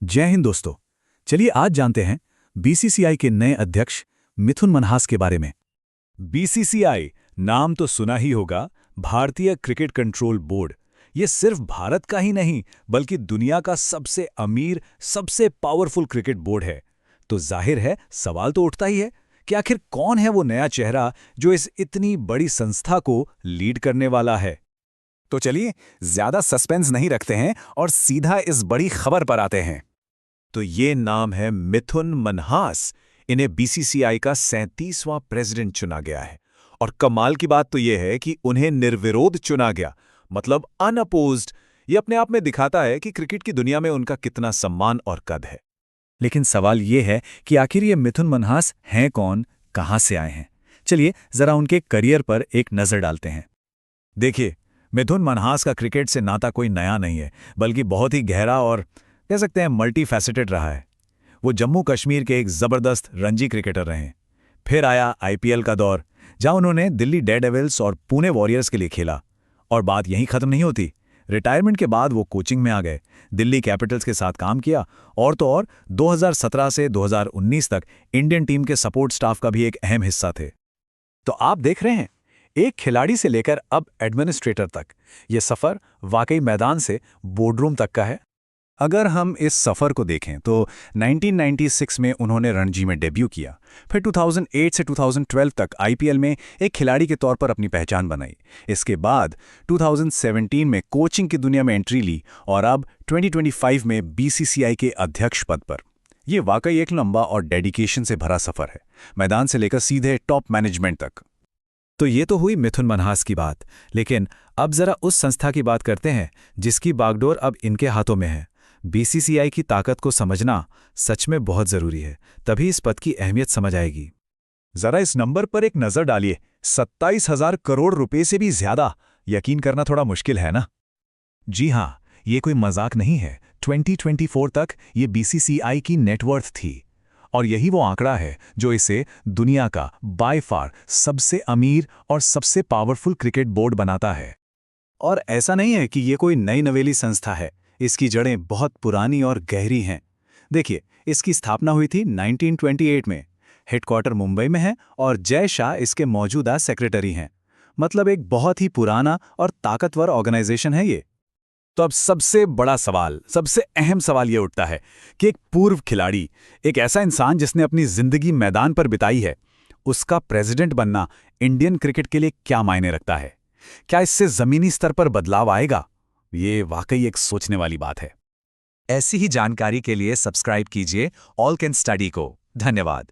जय हिंद दोस्तों। चलिए आज जानते हैं बीसीसीआई के नए अध्यक्ष मिथुन मनहास के बारे में। बीसीसीआई नाम तो सुना ही होगा, भारतीय क्रिकेट कंट्रोल बोर्ड। ये सिर्फ भारत का ही नहीं बल्कि दुनिया का सबसे अमीर, सबसे पावरफुल क्रिकेट बोर्ड है। तो जाहिर है सवाल तो उठता ही है कि आखिर कौन है वो नया चेहरा जो इस इतनी बड़ी संस्था को लीड करने वाला है। तो चलिए ज्यादा सस्पेंस नहीं रखते हैं और सीधा इस बड़ी खबर पर आते हैं। तो ये नाम है मिथुन मनहास। इन्हें बीसीसीआई का 37वां प्रेसिडेंट चुना गया है। और कमाल की बात तो ये है कि उन्हें निर्विरोध चुना गया, मतलब अनअपोज्ड। ये अपने आप में दिखाता है कि क्रिकेट की दुनिया में उनका कितना सम्मान और कद है। लेकिन सवाल ये है कि आखिर ये मिथुन मनहास हैं कौन, कहाँ से आए हैं। चलिए जरा उनके करियर पर एक नज़र डालते हैं। देखिए, मिथुन मनहास का क्रिकेट से नाता कोई नया नहीं है, बल्कि बहुत ही गहरा और कह सकते हैं मल्टी फैसेटेड रहा है। वो जम्मू कश्मीर के एक ज़बरदस्त रणजी क्रिकेटर रहे हैं। फिर आया आईपीएल का दौर, जहां उन्होंने दिल्ली डेयरडेविल्स और पुणे वॉरियर्स के लिए खेला। और बात यहीं खत्म नहीं होती। रिटायरमेंट के बाद वो कोचिंग में आ गए, दिल्ली कैपिटल्स के साथ काम किया और तो और 2017 से 2019 तक इंडियन टीम के सपोर्ट स्टाफ का भी एक अहम हिस्सा थे। तो आप देख रहे हैं, एक खिलाड़ी से लेकर अब एडमिनिस्ट्रेटर तक, ये सफ़र वाकई मैदान से बोर्डरूम तक का है। अगर हम इस सफ़र को देखें तो 1996 में उन्होंने रणजी में डेब्यू किया। फिर 2008 से 2012 तक आईपीएल में एक खिलाड़ी के तौर पर अपनी पहचान बनाई। इसके बाद 2017 में कोचिंग की दुनिया में एंट्री ली और अब 2025 में बीसीसीआई के अध्यक्ष पद पर। ये वाकई एक लंबा और डेडिकेशन से भरा सफ़र है, मैदान से लेकर सीधे टॉप मैनेजमेंट तक। तो ये तो हुई मिथुन मनहास की बात, लेकिन अब जरा उस संस्था की बात करते हैं जिसकी बागडोर अब इनके हाथों में है। बीसीसीआई की ताकत को समझना सच में बहुत जरूरी है, तभी इस पद की अहमियत समझ आएगी। जरा इस नंबर पर एक नजर डालिए, 27,000 करोड़ रुपए से भी ज्यादा। यकीन करना थोड़ा मुश्किल है ना? जी हाँ, ये कोई मजाक नहीं है। 2024 तक ये बीसीसीआई की नेटवर्थ थी। और यही वो आंकड़ा है जो इसे दुनिया का बाय फार सबसे अमीर और सबसे पावरफुल क्रिकेट बोर्ड बनाता है। और ऐसा नहीं है कि ये कोई नई नवेली संस्था है, इसकी जड़ें बहुत पुरानी और गहरी हैं। देखिए, इसकी स्थापना हुई थी 1928 में। हेडक्वार्टर मुंबई में है और जय शाह इसके मौजूदा सेक्रेटरी हैं। मतलब एक बहुत ही पुराना और ताकतवर ऑर्गेनाइजेशन है ये। तो अब सबसे बड़ा सवाल, सबसे अहम सवाल ये उठता है कि एक पूर्व खिलाड़ी, एक ऐसा इंसान जिसने अपनी जिंदगी मैदान पर बिताई है, उसका प्रेसिडेंट बनना इंडियन क्रिकेट के लिए क्या मायने रखता है? क्या इससे जमीनी स्तर पर बदलाव आएगा? ये वाकई एक सोचने वाली बात है। ऐसी ही जानकारी के लिए सब्सक्राइब कीजिए ऑल कैन स्टडी को। धन्यवाद।